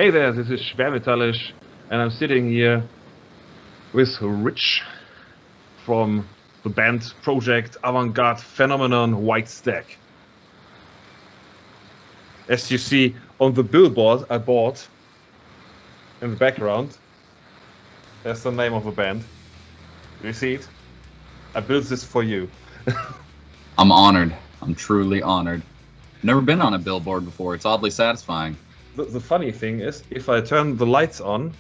Hey there, this is Schwermetallisch, and I'm sitting here with Rich from the band project avant-garde phenomenon White Stag. As you see on the billboard I bought in the background, that's the name of the band. You see it? I built this for you. I'm honored. I'm truly honored. Never been on a billboard before. It's oddly satisfying. The funny thing is, if I turn the lights on,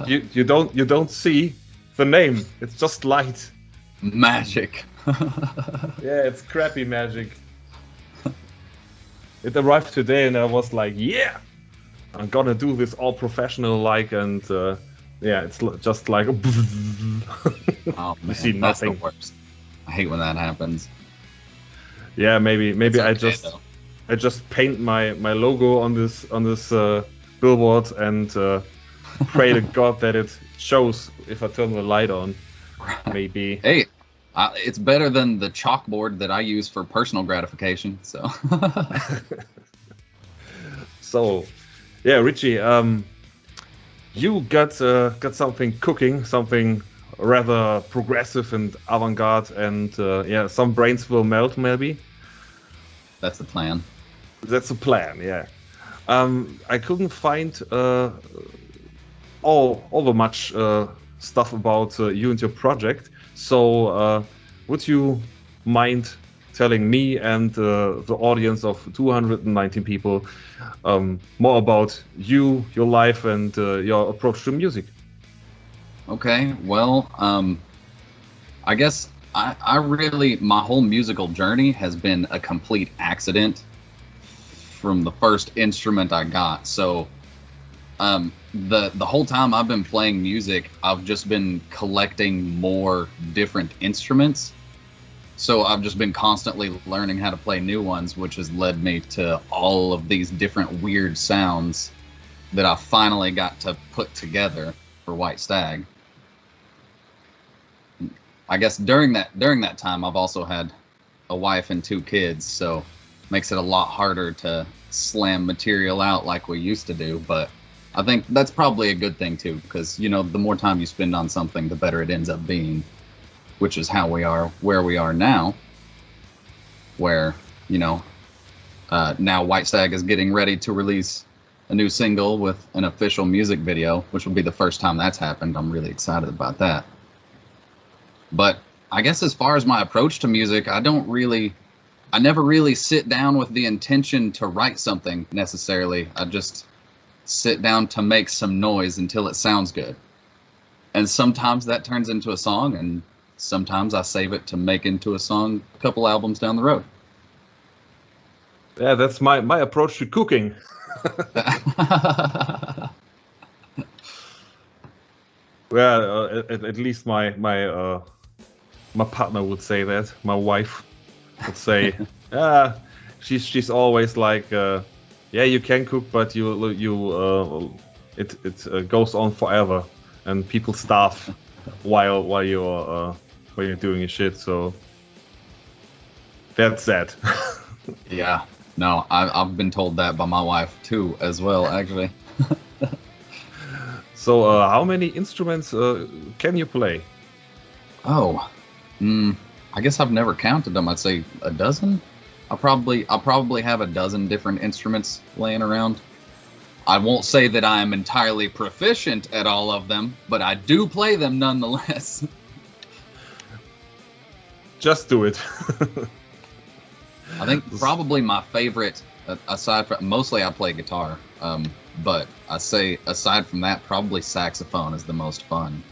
you don't see the name. It's just light. Magic. Yeah, it's crappy magic. It arrived today, and I was like, "Yeah, I'm gonna do this all professional like," and yeah, it's just like Oh you man, see that's the nothing. worst. I hate when that happens. Yeah, maybe It's I okay though. just paint my logo on this billboard and pray to God that it shows if I turn the light on. Maybe. Hey, it's better than the chalkboard that I use for personal gratification. So, So, yeah, Richie, you got something cooking, something rather progressive and avant-garde, and yeah, some brains will melt maybe. that's the plan. That's a plan, yeah. I couldn't find all the much stuff about you and your project. So, would you mind telling me and the audience of 219 people more about you, your life, and your approach to music? Okay, well, I guess I really, my whole musical journey has been a complete accident from the first instrument I got. So, the whole time I've been playing music, I've just been collecting more different instruments. So I've just been constantly learning how to play new ones, which has led me to all of these different weird sounds that I finally got to put together for White Stag. I guess during that time, I've also had a wife and two kids, so makes it a lot harder to slam material out like we used to do. But I think that's probably a good thing too, because the more time you spend on something, the better it ends up being, which is how we are where we are now, where now White Stag is getting ready to release a new single with an official music video, which will be the first time that's happened. I'm really excited about that. But I guess as far as my approach to music, I never really sit down with the intention to write something necessarily. I just sit down to make some noise until it sounds good. And sometimes that turns into a song, and sometimes I save it to make into a song a couple albums down the road. Yeah, that's my approach to cooking. Well, at least my partner would say that. My wife would say, ah, she's always like, yeah, you can cook, but it goes on forever, and people starve while you're doing your shit. So that's that. Yeah, no, I've been told that by my wife too, as well, actually. So, how many instruments can you play? Oh, I guess I've never counted them. I'd say a dozen. I'll probably have a dozen different instruments laying around. I won't say that I am entirely proficient at all of them, but I do play them nonetheless. Just do it. I think probably my favorite, aside from mostly I play guitar, but I say aside from that, probably saxophone is the most fun.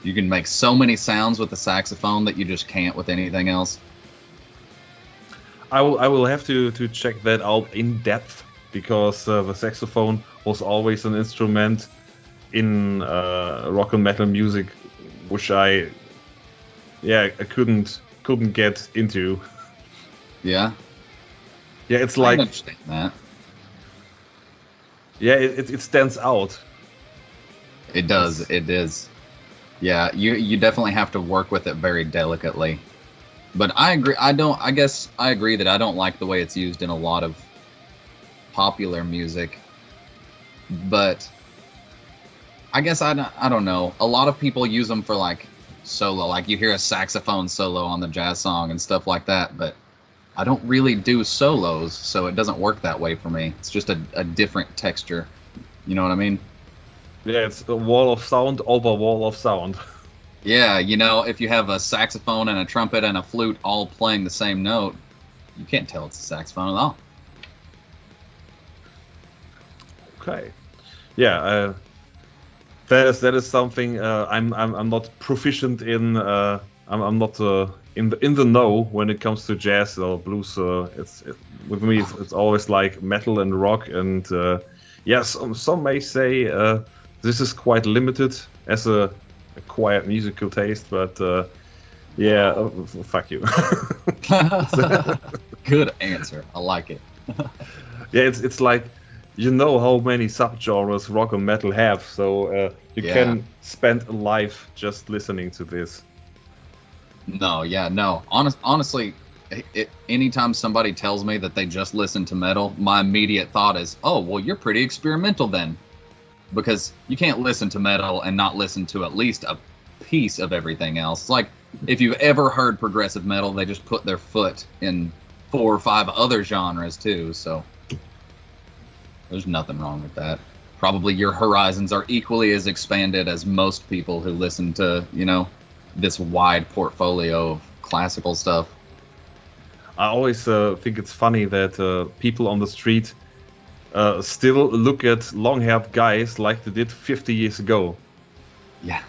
You can make so many sounds with the saxophone that you just can't with anything else. I will have to check that out in depth, because the saxophone was always an instrument in rock and metal music which I couldn't get into. Yeah, Yeah, it's I like, understand that. yeah, it stands out. It does. It is. Yeah, you definitely have to work with it very delicately. But I agree. I guess I agree that I don't like the way it's used in a lot of popular music, but I guess I don't know. A lot of people use them for like solo, like you hear a saxophone solo on the jazz song and stuff like that, but I don't really do solos, so it doesn't work that way for me. It's just a different texture. You know what I mean? Yeah, it's a wall of sound over wall of sound. Yeah, you know, if you have a saxophone and a trumpet and a flute all playing the same note, you can't tell it's a saxophone at all. Okay. Yeah, that is something I'm not proficient in. I'm not in the know when it comes to jazz or blues. With me it's always like metal and rock, and yes, some may say this is quite limited as a quiet musical taste, but yeah, fuck you. Good answer. I like it. Yeah, it's like, you know how many subgenres rock and metal have, so you can spend a life just listening to this. No, yeah, no. Honestly, anytime somebody tells me that they just listen to metal, my immediate thought is, oh, well, you're pretty experimental then. Because you can't listen to metal and not listen to at least a piece of everything else. Like, if you've ever heard progressive metal, they just put their foot in 4 or 5 other genres too, so there's nothing wrong with that. Probably your horizons are equally as expanded as most people who listen to, you know, this wide portfolio of classical stuff. I always think it's funny that people on the street still look at long-haired guys like they did 50 years ago. Yeah.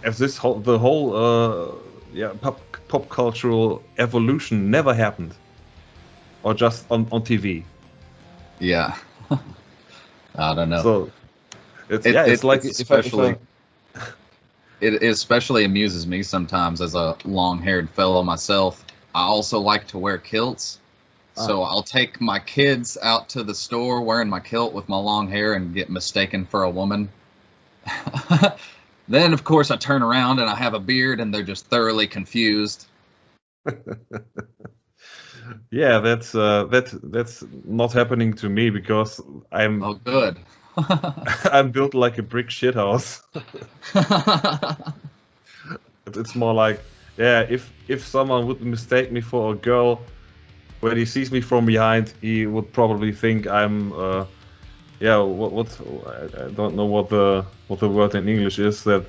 As the whole pop cultural evolution never happened, or just on TV. Yeah. I don't know. So it's like especially it especially amuses me sometimes as a long-haired fellow myself. I also like to wear kilts. So I'll take my kids out to the store wearing my kilt with my long hair and get mistaken for a woman. Then, of course, I turn around and I have a beard and they're just thoroughly confused. Yeah, that's not happening to me because I'm Oh, good. I'm built like a brick shithouse. It's more like, yeah, if someone would mistake me for a girl, when he sees me from behind, he would probably think I'm, what I don't know what the word in English is, that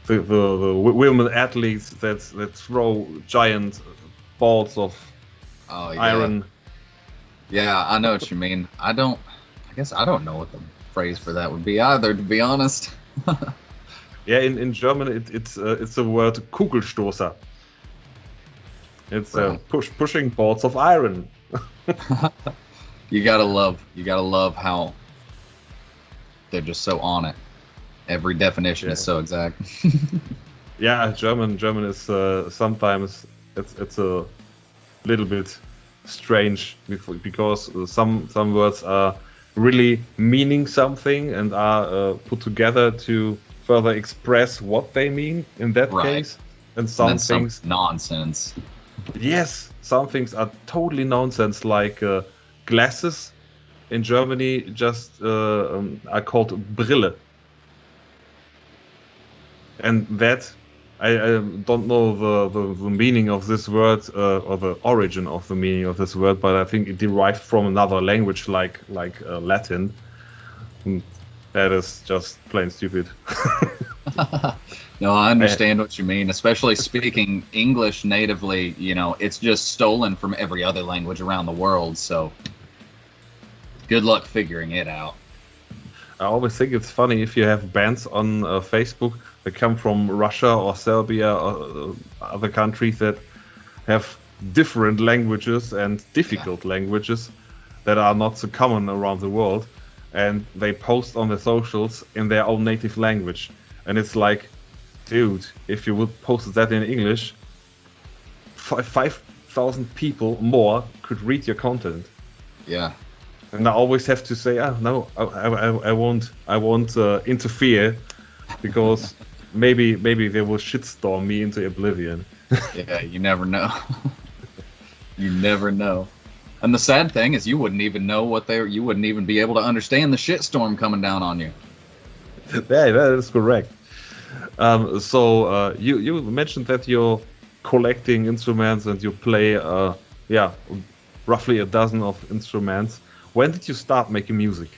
the women athletes that throw giant balls of iron. Yeah, I know what you mean. I guess I don't know what the phrase for that would be either, to be honest. Yeah, in German it's a word Kugelstoßer. It's pushing balls of iron. You gotta love how they're just so on it. Every definition is so exact. Yeah, German is sometimes it's a little bit strange because some words are really meaning something and are put together to further express what they mean in that case, and some things nonsense. Yes, some things are totally nonsense, like glasses in Germany just are called Brille. And that, I don't know the meaning of this word or the origin of the meaning of this word, but I think it derived from another language like Latin. And that is just plain stupid. No, I understand what you mean, especially speaking English natively. You know, it's just stolen from every other language around the world, so good luck figuring it out. I always think it's funny if you have bands on Facebook that come from Russia or Serbia or other countries that have different languages and difficult languages that are not so common around the world, and they post on the socials in their own native language. And it's like, dude, if you would post that in English, 5,000 people more could read your content. Yeah. And I always have to say, no, I won't interfere, because maybe they will shitstorm me into oblivion. Yeah, you never know. You never know. And the sad thing is, you wouldn't even know you wouldn't even be able to understand the shitstorm coming down on you. Yeah, that is correct. So you mentioned that you're collecting instruments and you play, yeah, roughly a dozen of instruments. When did you start making music?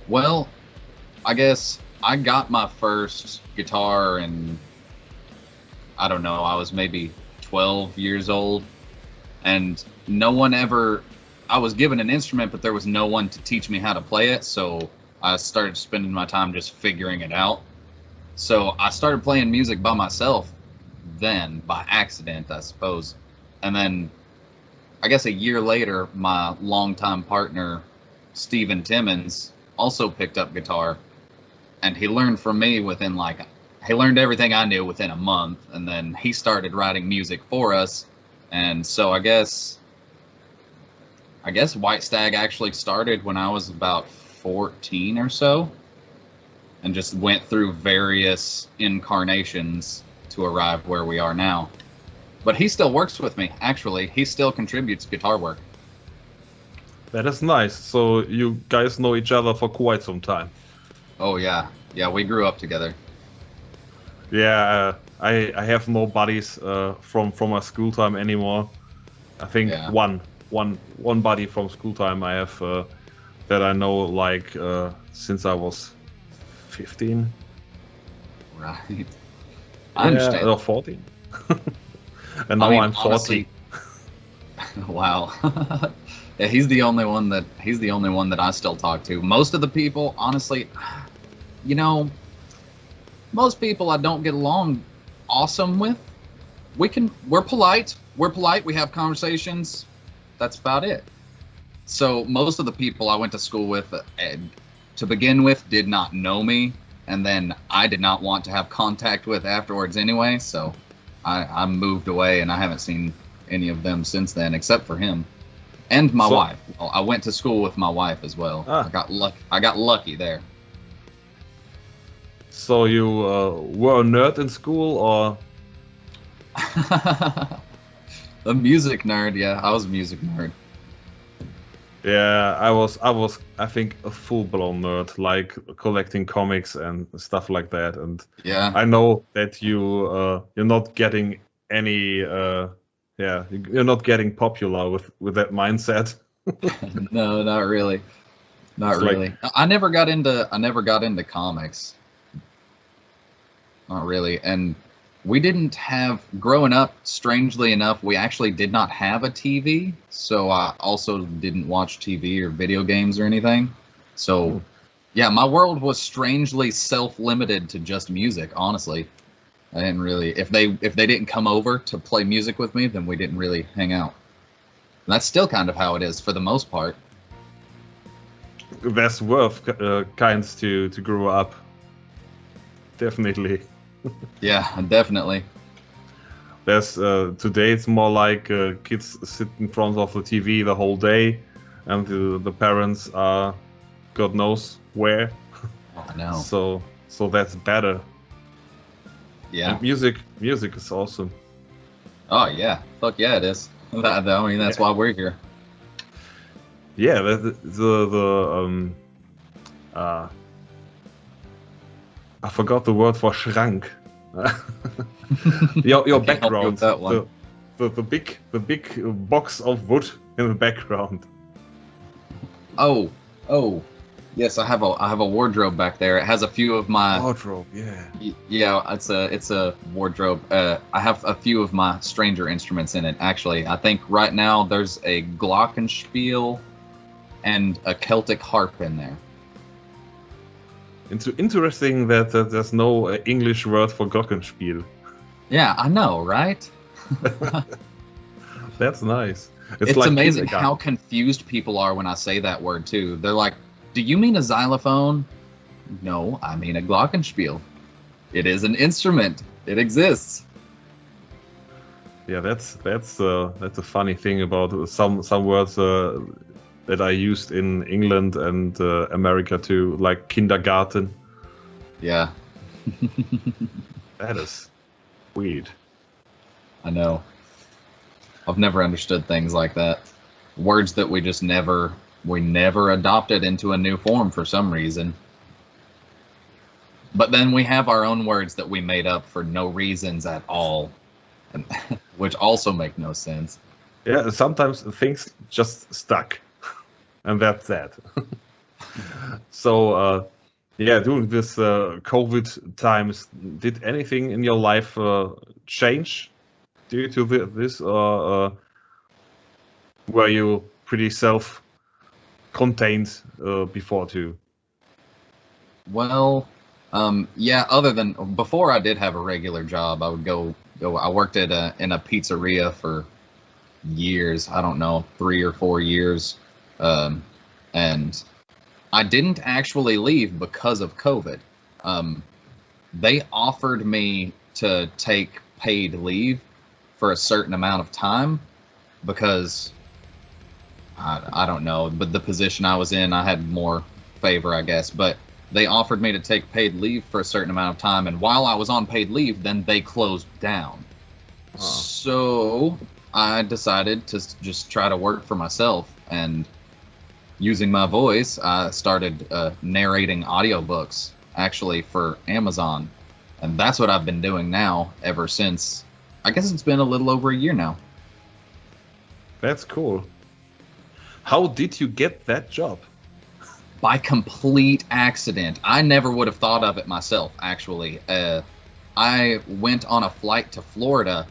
Well, I guess I got my first guitar and I don't know, I was maybe 12 years old, and no one ever, I was given an instrument, but there was no one to teach me how to play it, so I started spending my time just figuring it out. So I started playing music by myself then, by accident, I suppose. And then I guess a year later, my longtime partner, Steven Timmons, also picked up guitar, and he learned from me he learned everything I knew within a month, and then he started writing music for us. And so I guess White Stag actually started when I was about 14 or so, and just went through various incarnations to arrive where we are now. But he still works with me, actually. He still contributes guitar work. That is nice. So you guys know each other for quite some time. Oh, yeah. Yeah, we grew up together. Yeah, I have no buddies from my school time anymore. I think Yeah. one buddy from school time I have that I know like since I was 15. Right. I understand. Or 14. And now I'm 40. Honestly, wow. Yeah, he's the only one that I still talk to. Most of the people, honestly, you know, most people I don't get along awesome with. We're polite. We have conversations. That's about it. So most of the people I went to school with, to begin with, did not know me, and then I did not want to have contact with afterwards anyway. So I moved away, and I haven't seen any of them since then, except for him and my wife. I went to school with my wife as well. I got lucky there. So you were a nerd in school, or? A music nerd, yeah. I was a music nerd. Yeah, I think a full-blown nerd, like collecting comics and stuff like that. And yeah, I know that you're not getting any you're not getting popular with that mindset. No, not really. Not It's really. I never got into comics. Not really. And we didn't have, growing up, strangely enough, we actually did not have a TV. So I also didn't watch TV or video games or anything. So yeah, my world was strangely self-limited to just music, honestly. I didn't really, if they didn't come over to play music with me, then we didn't really hang out. And that's still kind of how it is for the most part. There's worth kinds to grow up. Definitely. Yeah, definitely. There's today it's more like kids sit in front of the TV the whole day, and the parents are God knows where. Oh, I know. So that's better. Yeah. And music is awesome. Oh yeah, fuck yeah, it is. I mean, that's why we're here. Yeah, I forgot the word for schrank. your background, the big box of wood in the background. Oh, yes, I have a wardrobe back there. It has a few of my wardrobe. Yeah. Yeah, it's a wardrobe. I have a few of my stranger instruments in it. Actually, I think right now there's a glockenspiel and a Celtic harp in there. Interesting that there's no English word for glockenspiel. Yeah, I know, right? That's nice. It's like amazing how confused people are when I say that word too. They're like, "Do you mean a xylophone?" No, I mean a glockenspiel. It is an instrument. It exists. Yeah, that's a funny thing about some words that I used in England and America too, like kindergarten. Yeah. That is weird. I know. I've never understood things like that. Words that we never adopted into a new form for some reason. But then we have our own words that we made up for no reasons at all, and, which also make no sense. Yeah, sometimes things just stuck, and that's that. So, yeah, during this COVID times, did anything in your life change due to this, or were you pretty self-contained before too? Well, yeah. Other than before, I did have a regular job. I would go. I worked at in a pizzeria for years. I don't know, 3 or 4 years, and I didn't actually leave because of COVID. They offered me to take paid leave for a certain amount of time because I don't know, but the position I was in, I had more favor, I guess. But they offered me to take paid leave for a certain amount of time, and while I was on paid leave, then they closed down. So I decided to just try to work for myself, and using my voice, I started narrating audiobooks actually for Amazon, and that's what I've been doing now ever since. I guess it's been a little over a year now. That's cool. How did you get that job? By complete accident. I never would have thought of it myself, actually. I went on a flight to Florida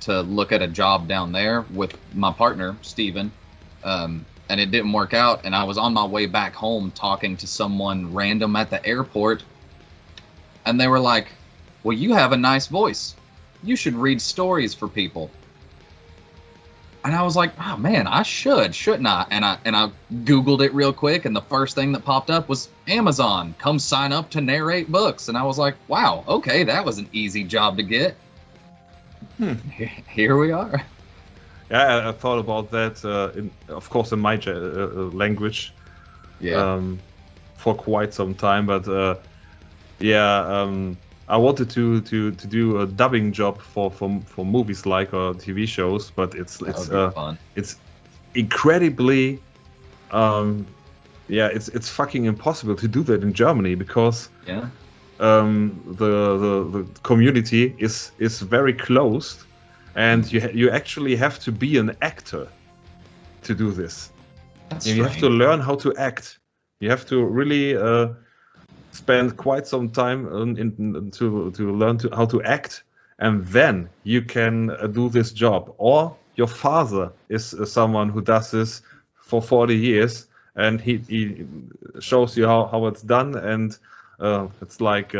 to look at a job down there with my partner, Steven, and it didn't work out. And I was on my way back home talking to someone random at the airport, and they were like, "Well, you have a nice voice. You should read stories for people." And I was like, "Oh man, I shouldn't I?" And I Googled it real quick, and the first thing that popped up was Amazon. Come sign up to narrate books. And I was like, "Wow, okay, that was an easy job to get." Here we are. Yeah, I thought about that. Of course, in my language, for quite some time. But I wanted to do a dubbing job for movies like or TV shows, but it's incredibly it's fucking impossible to do that in Germany because the community is very closed, and you actually have to be an actor to do this. You have to learn how to act. You have to really spend quite some time to learn how to act, and then you can do this job. Or your father is someone who does this for 40 years, and he shows you how it's done, and it's like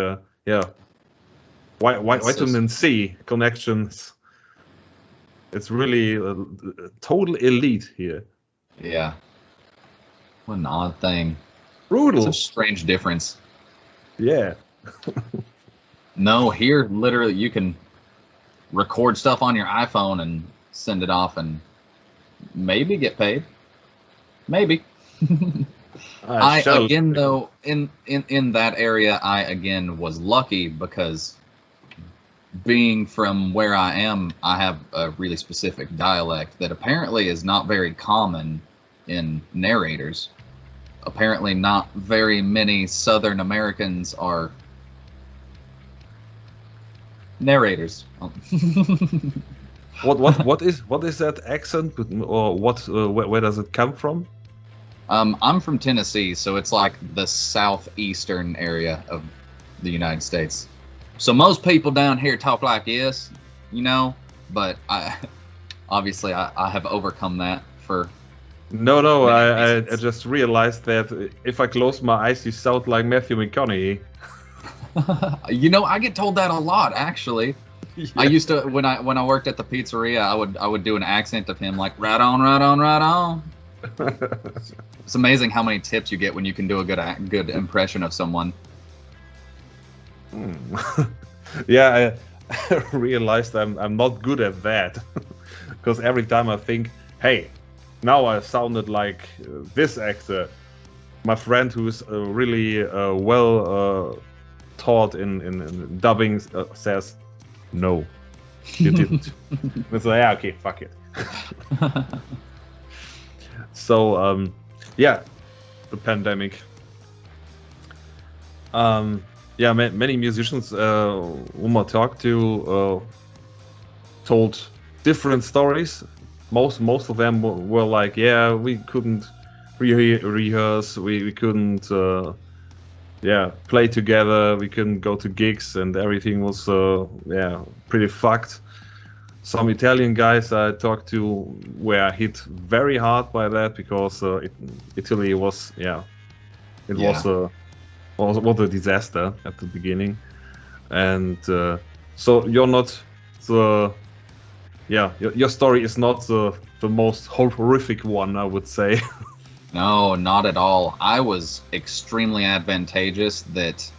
vitamin C connections. It's really total elite here. Yeah. What an odd thing. Brutal. It's a strange difference. Yeah. No, here literally you can record stuff on your iPhone and send it off and maybe get paid. Maybe. Again though, in that area, I again was lucky because being from where I am, I have a really specific dialect that apparently is not very common in narrators. Apparently not very many Southern Americans are narrators. What is that accent, or where does it come from? I'm from Tennessee, so it's like the southeastern area of the United States. So most people down here talk like this, but I have overcome that for. No, I just realized that if I close my eyes, you sound like Matthew McConaughey. I get told that a lot, actually. Yeah. I used to when I worked at the pizzeria, I would do an accent of him, like right on, right on, right on. It's amazing how many tips you get when you can do a good impression of someone. Yeah, I realized I'm not good at that because every time I think, hey, now I sounded like this actor. My friend who's really well taught in dubbing says, no, you didn't. It's like, yeah, okay, fuck it. So yeah, the pandemic. Yeah, many musicians whom I talked to told different stories. Most of them were like, yeah, we couldn't rehearse, we couldn't play together, we couldn't go to gigs, and everything was pretty fucked. Some Italian guys I talked to were hit very hard by that because Italy was was a disaster at the beginning, and so you're not the your story is not the most horrific one, I would say. No, not at all. I was extremely advantageous that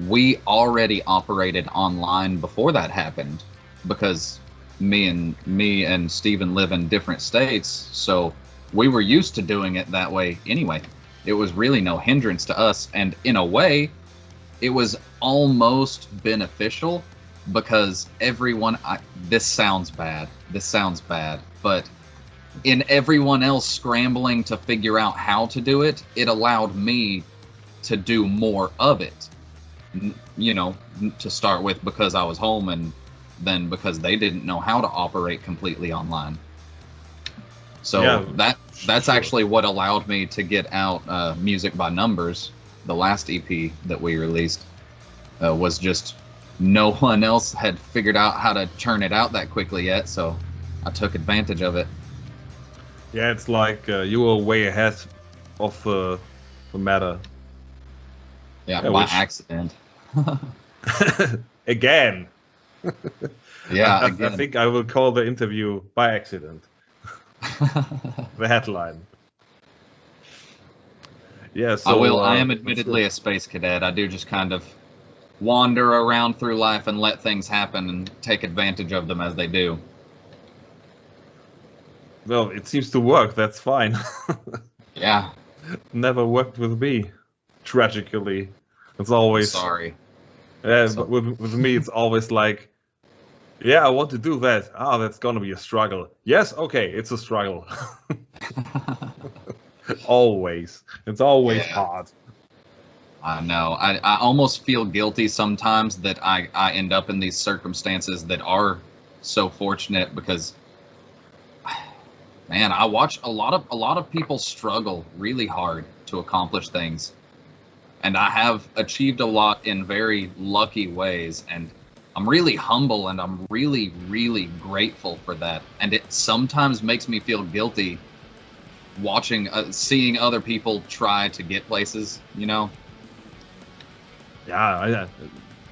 we already operated online before that happened, because me and Steven live in different states, so we were used to doing it that way anyway. It was really no hindrance to us, and in a way, it was almost beneficial because this sounds bad, but in everyone else scrambling to figure out how to do it, it allowed me to do more of it, to start with, because I was home, and then because they didn't know how to operate completely online. So that's actually what allowed me to get out Music by Numbers, the last EP that we released. Was just no one else had figured out how to turn it out that quickly yet, so I took advantage of it. Yeah, it's like you were way ahead of the matter. Yeah, by accident. Again. Yeah, I think I will call the interview By Accident. The headline. Yeah, so I will. I am admittedly a space cadet. I do just kind of wander around through life and let things happen and take advantage of them as they do. Well, it seems to work. That's fine. Yeah. Never worked with me, tragically. It's always sorry. But with me, it's always like, yeah, I want to do that. That's gonna be a struggle. Yes, okay, it's a struggle. Always. It's always hard. I know. I almost feel guilty sometimes that I end up in these circumstances that are so fortunate, because, man, I watch a lot of people struggle really hard to accomplish things. And I have achieved a lot in very lucky ways, and I'm really humble, and I'm really, really grateful for that. And it sometimes makes me feel guilty watching, seeing other people try to get places, Yeah,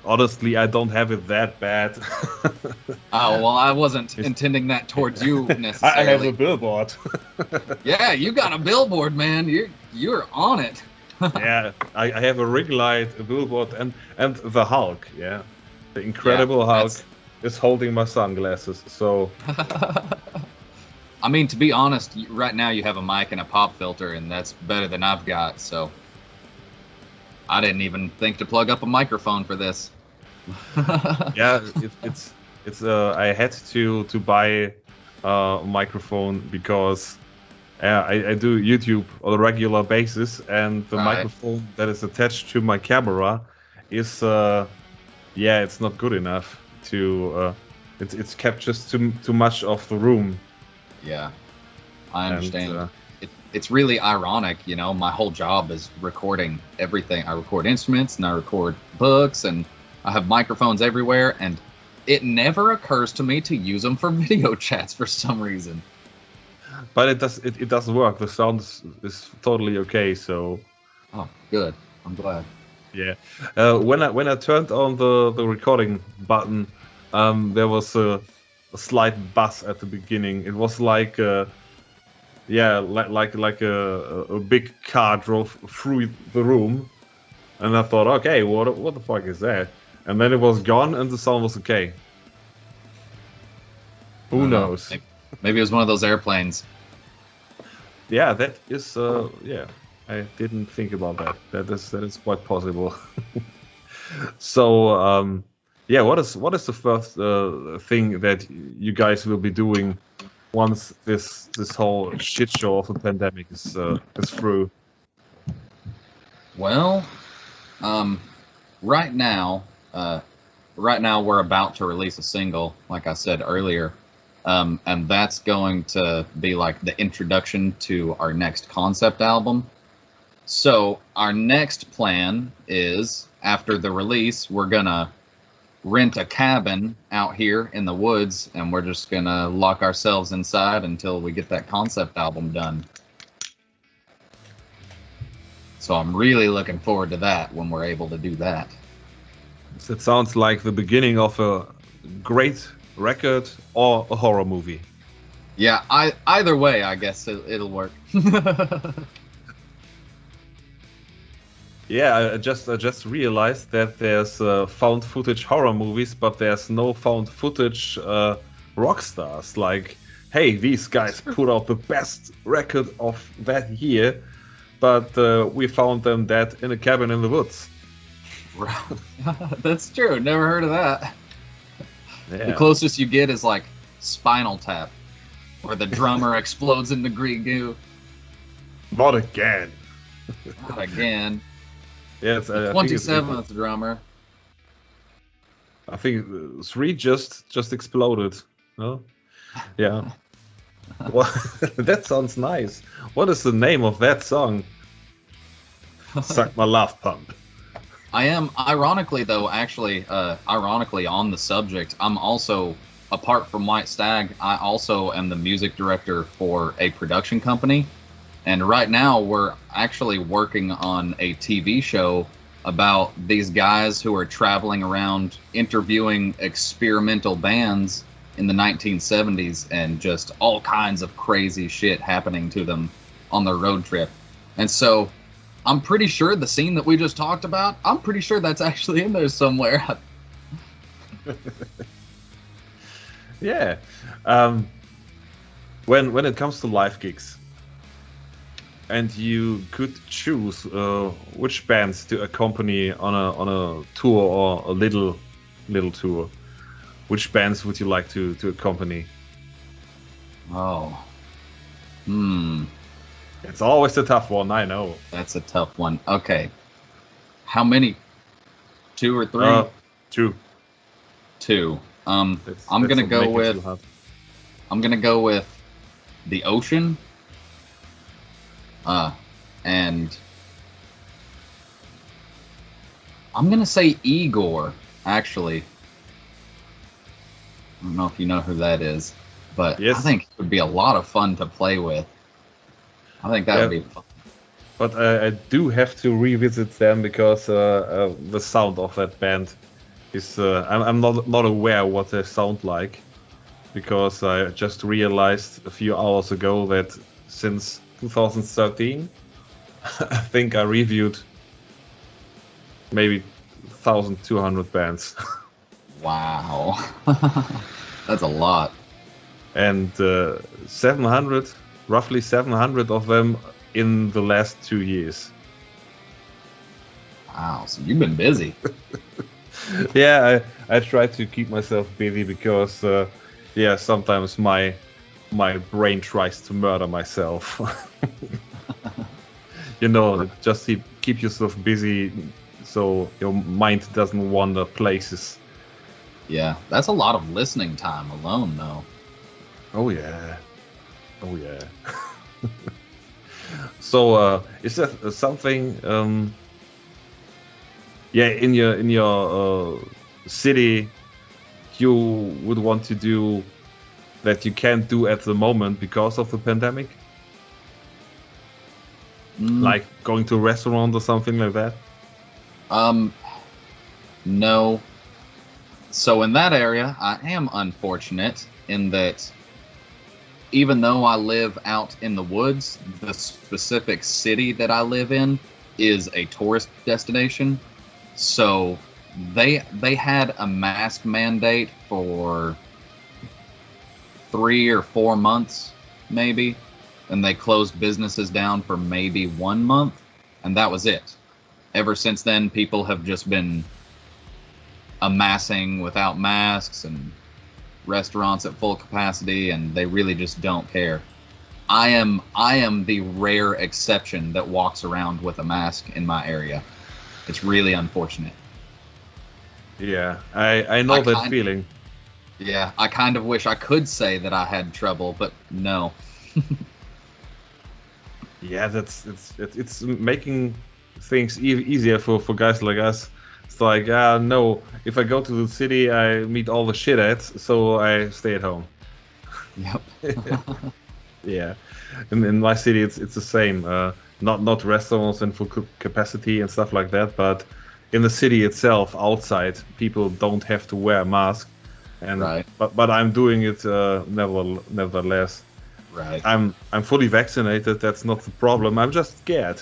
honestly, I don't have it that bad. Oh, well, I wasn't intending that towards you necessarily. I have a billboard. Yeah, you got a billboard, man. You're on it. Yeah, I have a ring light, a billboard, and the Hulk. Yeah, the Incredible Hulk is holding my sunglasses. So, I mean, to be honest, right now you have a mic and a pop filter, and that's better than I've got. So, I didn't even think to plug up a microphone for this. Yeah, it's I had to buy a microphone because I do YouTube on a regular basis, and the microphone that is attached to my camera is it's not good enough to it captures too much of the room. Yeah, I understand. It's really ironic, my whole job is recording everything. I record instruments, and I record books, and I have microphones everywhere, and it never occurs to me to use them for video chats for some reason. But it does work. The sound is totally okay. So. Oh, good. I'm glad. Yeah. When I turned on the recording button, there was a slight buzz at the beginning. It was like like a big car drove through the room, and I thought, okay, what the fuck is that? And then it was gone, and the sound was okay. Who knows? Maybe it was one of those airplanes. Yeah, that is. I didn't think about that. That is quite possible. So, what is the first thing that you guys will be doing once this whole shit show of a pandemic is through? Well, um, right now, right now we're about to release a single, like I said earlier, and that's going to be like the introduction to our next concept album. So our next plan is after the release, we're gonna rent a cabin out here in the woods, and we're just gonna lock ourselves inside until we get that concept album done. So I'm really looking forward to that when we're able to do that. It sounds like the beginning of a great record or a horror movie. Yeah, either way, I guess it'll work. Yeah, I just realized that there's found footage horror movies, but there's no found footage rock stars. Like, hey, these guys put out the best record of that year, but we found them dead in a cabin in the woods. That's true. Never heard of that. Yeah. The closest you get is like Spinal Tap, where the drummer explodes into green goo. Not again. Not again. Yeah, the 27th drummer. I think 3 just exploded. No? Yeah. Well, that sounds nice. What is the name of that song? Suck My Love Pump. I am, ironically though, actually, ironically on the subject, I'm also, apart from White Stag, I also am the music director for a production company. And right now we're actually working on a TV show about these guys who are traveling around interviewing experimental bands in the 1970s and just all kinds of crazy shit happening to them on their road trip. And so I'm pretty sure the scene that we just talked about, I'm pretty sure that's actually in there somewhere. Yeah. When it comes to live gigs, and you could choose which bands to accompany on a tour or a little tour, which bands would you like to accompany? Oh. It's always a tough one, I know. That's a tough one. Okay. How many? 2 or 3? 2. 2. I'm gonna go with The Ocean. And I'm gonna say Igor, actually. I don't know if you know who that is, but yes. I think it would be a lot of fun to play with. I think that would be fun. But I do have to revisit them because the sound of that band is... I'm not aware what they sound like, because I just realized a few hours ago that since 2013, I think I reviewed maybe 1,200 bands. Wow. That's a lot. And 700, roughly 700 of them in the last 2 years. Wow, so you've been busy. Yeah, I try to keep myself busy because, yeah, sometimes my brain tries to murder myself. You know, just keep yourself busy so your mind doesn't wander places. Yeah, that's a lot of listening time alone, though. Oh yeah. Oh yeah. So, is that something? Yeah, in your city, you would want to do that you can't do at the moment because of the pandemic? Like going to a restaurant or something like that? No. So in that area, I am unfortunate in that even though I live out in the woods, the specific city that I live in is a tourist destination. So they had a mask mandate for 3 or 4 months, maybe, and they closed businesses down for maybe 1 month, and that was it. Ever since then, people have just been amassing without masks, and restaurants at full capacity, and they really just don't care. I am the rare exception that walks around with a mask in my area. It's really unfortunate. Yeah, I know I that kind feeling. Yeah, I kind of wish I could say that I had trouble, but no. Yeah, it's making things easier for guys like us. It's like, no, if I go to the city, I meet all the shitheads, so I stay at home. Yep. Yeah, in my city, it's the same. Not restaurants and full capacity and stuff like that, but in the city itself, outside, people don't have to wear a mask, and Right. but I'm doing it nevertheless. Right. I'm fully vaccinated. That's not the problem. I'm just scared.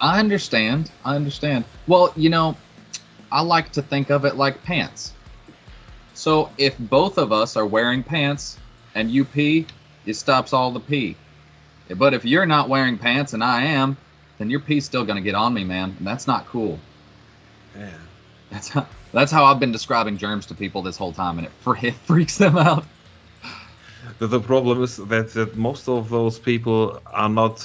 I understand. I understand. Well, I like to think of it like pants. So if both of us are wearing pants and you pee, it stops all the pee. But if you're not wearing pants and I am, then your pee's still gonna get on me, man, and that's not cool. Yeah. That's how I've been describing germs to people this whole time, and it freaks them out. The problem is that most of those people are not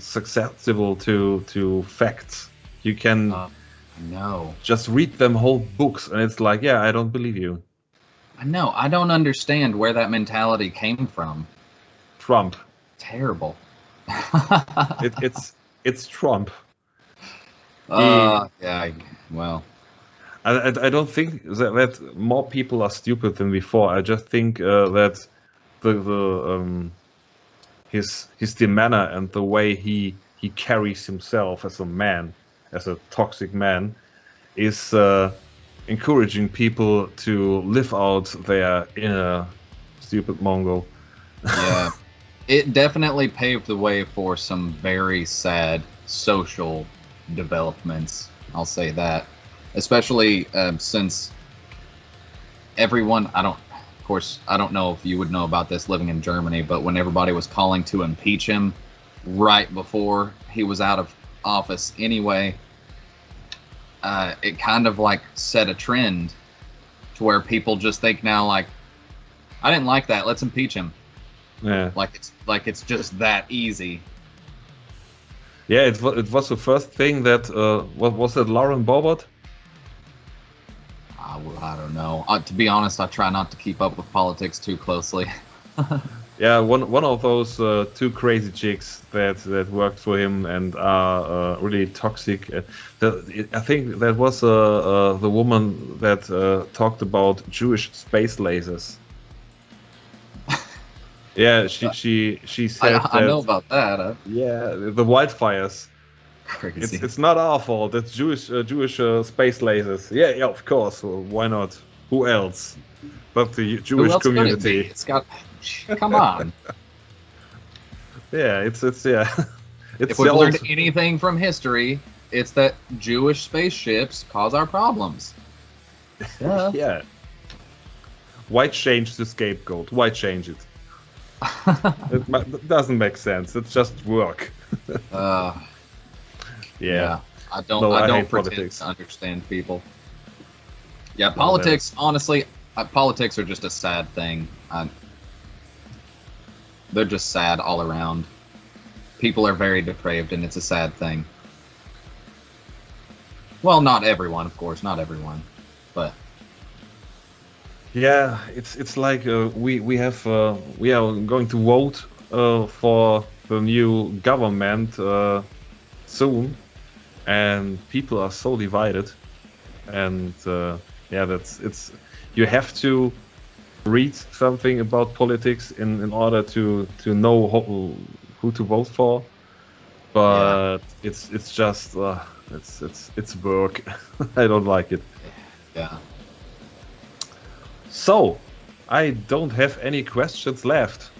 susceptible to facts. You can No. just read them whole books, and it's like, yeah, I don't believe you. I know. I don't understand where that mentality came from. Trump. Terrible. It's Trump. Yeah. Well. I don't think that more people are stupid than before. I just think that his demeanor and the way he carries himself as a man, as a toxic man, is encouraging people to live out their inner stupid Mongol. Yeah. It definitely paved the way for some very sad social developments. I'll say that. Especially since everyone, of course, I don't know if you would know about this living in Germany, but when everybody was calling to impeach him right before he was out of office anyway, it kind of like set a trend to where people just think now, like, I didn't like that, let's impeach him. Yeah. Like it's just that easy. Yeah, it was the first thing that what was it, Lauren Boebert? I don't know. To be honest, I try not to keep up with politics too closely. Yeah, one of those two crazy chicks that worked for him and are really toxic. I think that was the woman that talked about Jewish space lasers. Yeah, she said I know about that. Yeah, the wildfires. Crazy. It's not our fault. It's Jewish space lasers. Yeah, of course. Well, why not? Who else? But the Who Jewish else could it be? community. It's got. Come on. Yeah, it's yeah. It's If we've the learned old- anything from history, it's that Jewish spaceships cause our problems. Yeah. Yeah. Why change the scapegoat? Why change it? It doesn't make sense. It's just work. Yeah. I don't. No, I I don't hate pretend politics. to understand people. Yeah, politics. Honestly, politics are just a sad thing. They're just sad all around. People are very depraved, and it's a sad thing. Well, not everyone, of course, not everyone, but Yeah, it's like we are going to vote for the new government soon, and people are so divided, and yeah, it's you have to read something about politics in order to know who to vote for, but it's just it's work. I don't like it. yeah. So, I don't have any questions left.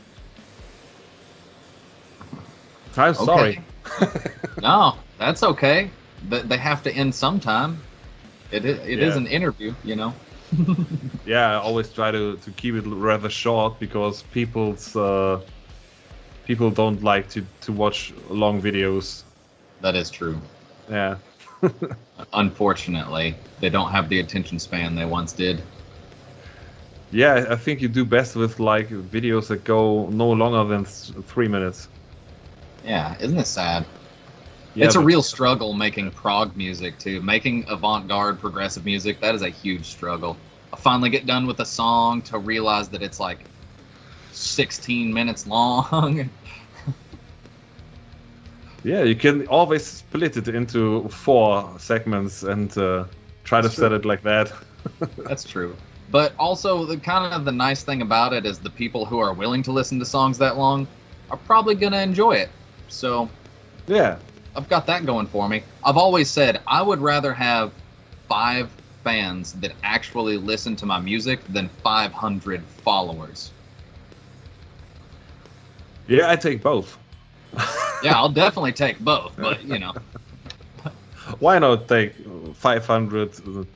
I'm sorry. No, that's okay. They have to end sometime. It is Yeah. an interview, you know. Yeah, I always try to keep it rather short because people don't like to watch long videos. That is true. Yeah. Unfortunately, they don't have the attention span they once did. Yeah, I think you do best with like videos that go no longer than 3 minutes. Yeah, isn't it sad? Yeah, It's a but real struggle making prog music too. Making avant-garde progressive music, that is a huge struggle. I finally get done with a song to realize that it's like 16 minutes long. yeah, you can always split it into 4 segments and try to That's set true. it like that. That's true. But also, the kind of the nice thing about it is the people who are willing to listen to songs that long are probably gonna enjoy it. So Yeah, I've got that going for me. I've always said I would rather have 5 fans that actually listen to my music than 500 followers. yeah, I take both. Yeah, I'll definitely take both, but you know, Why not take 500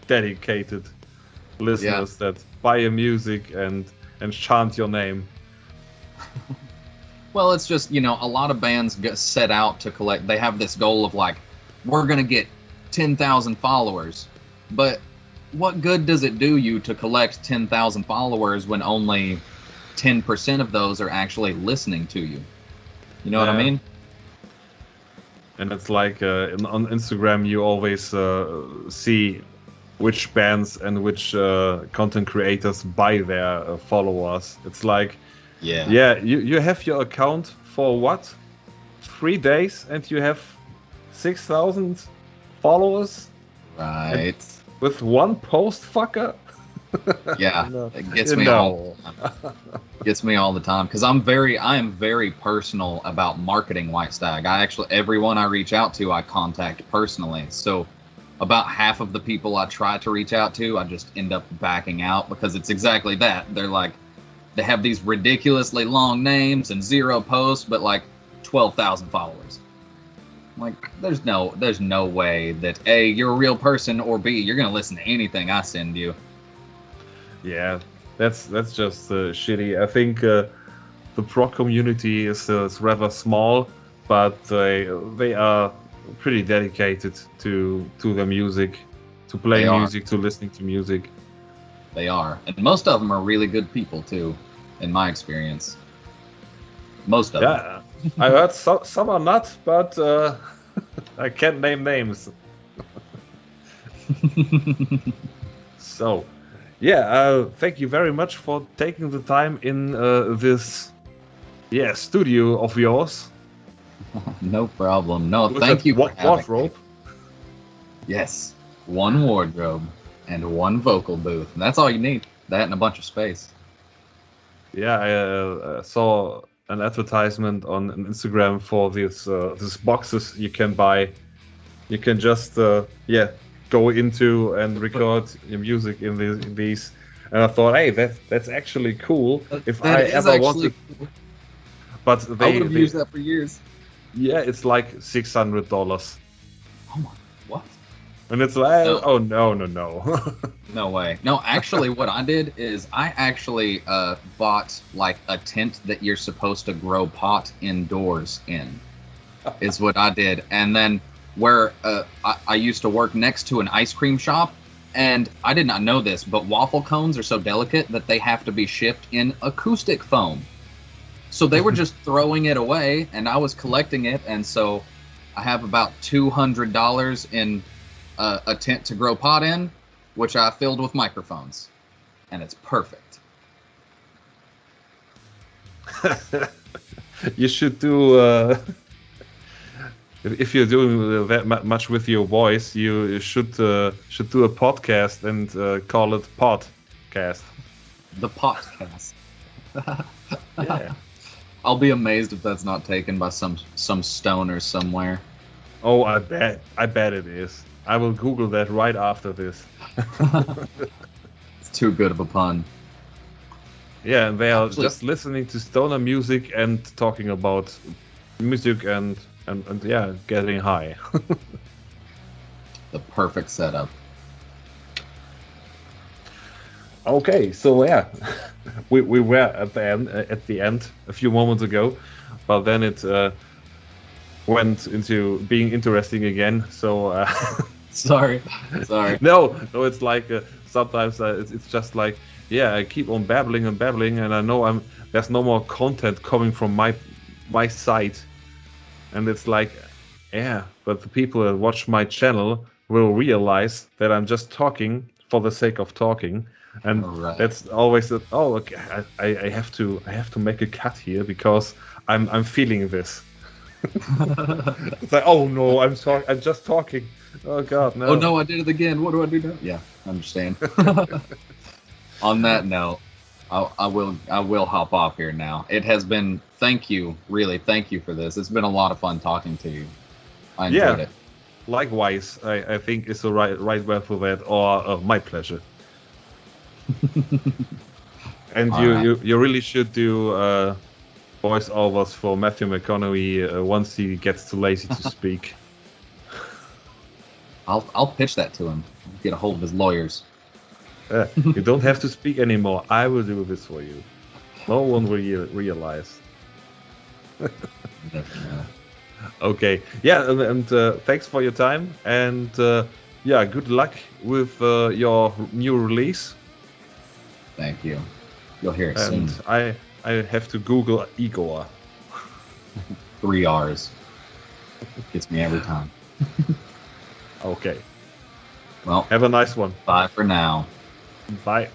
dedicated yeah. listeners that buy your music and chant your name? Well, it's just, you know, a lot of bands get set out to collect, they have this goal of like, we're going to get 10,000 followers. But what good does it do you to collect 10,000 followers when only 10% of those are actually listening to you? You know what I Yeah. mean? And it's like on Instagram, you always see which bands and which content creators buy their followers. It's like, Yeah. yeah, you have your account for what? 3 days and you have 6,000 followers Right. with one post, fucker? Yeah. No. It gets me all No. gets me all the time because I am very personal about marketing White Stag. I actually, everyone I reach out to, I contact personally. So about half of the people I try to reach out to, I just end up backing out because it's exactly that. They're like, they have these ridiculously long names and 0 posts, but like 12,000 followers. Like, there's no way that A, you're a real person, or B, you're gonna listen to anything I send you. Yeah, that's just shitty. I think the prog community is rather small, but they are pretty dedicated to their music, to They playing are. music, to listening to music. They are. And most of them are really good people, too, in my experience. Most of them. Yeah, I heard some are not, but I can't name names. So, yeah, thank you very much for taking the time in this studio of yours. No problem. No, With thank that you for having me. wardrobe. Yes. One wardrobe and one vocal booth. And that's all you need. That and a bunch of space. Yeah, I saw an advertisement on Instagram for these boxes you can buy. You can just go into and record your music in these. And I thought, hey, that's actually cool. If I ever wanted, but I would have they used that for years. yeah, it's like $600, Oh my, what? and it's like, No. oh no. No way. No, actually, what I did is I actually bought like a tent that you're supposed to grow pot indoors in, is what I did. And then where I used to work next to an ice cream shop, and I did not know this, but waffle cones are so delicate that they have to be shipped in acoustic foam. So they were just throwing it away, and I was collecting it, and so I have about $200 in a tent to grow pot in, which I filled with microphones, and it's perfect. You should do if you're doing that much with your voice, you should do a podcast and call it podcast. The podcast. Yeah. I'll be amazed if that's not taken by some stoner somewhere. Oh, I bet it is. I will Google that right after this. It's too good of a pun. Yeah, and they are Actually- just listening to stoner music and talking about music and yeah, getting high. The perfect setup. Okay, so yeah, we were at the end a few moments ago, but then it went into being interesting again. So Sorry. no, it's like sometimes it's just like yeah, I keep on babbling and babbling, and I know there's no more content coming from my side, and it's like, yeah, but the people that watch my channel will realize that I'm just talking for the sake of talking, and All right. that's always that. Oh, okay, I have to make a cut here because I'm feeling this. It's like, oh no, I'm just talking. Oh God, no. Oh no, I did it again. What do I do now? Yeah, I understand. On that note, I will hop off here now. It has been thank you for this. It's been a lot of fun talking to you. I enjoyed Yeah, it. likewise. I think it's the right word for that, or my pleasure. And All you, right. you really should do voiceovers for Matthew McConaughey once he gets too lazy to speak. I'll pitch that to him. Get a hold of his lawyers. You don't have to speak anymore. I will do this for you. No one will realize. Okay. Yeah, and thanks for your time. And yeah, good luck with your new release. Thank you. You'll hear it And soon. I have to Google Igor. 3 R's. Gets me every time. Okay. Well, Have a nice one. bye for now. Bye.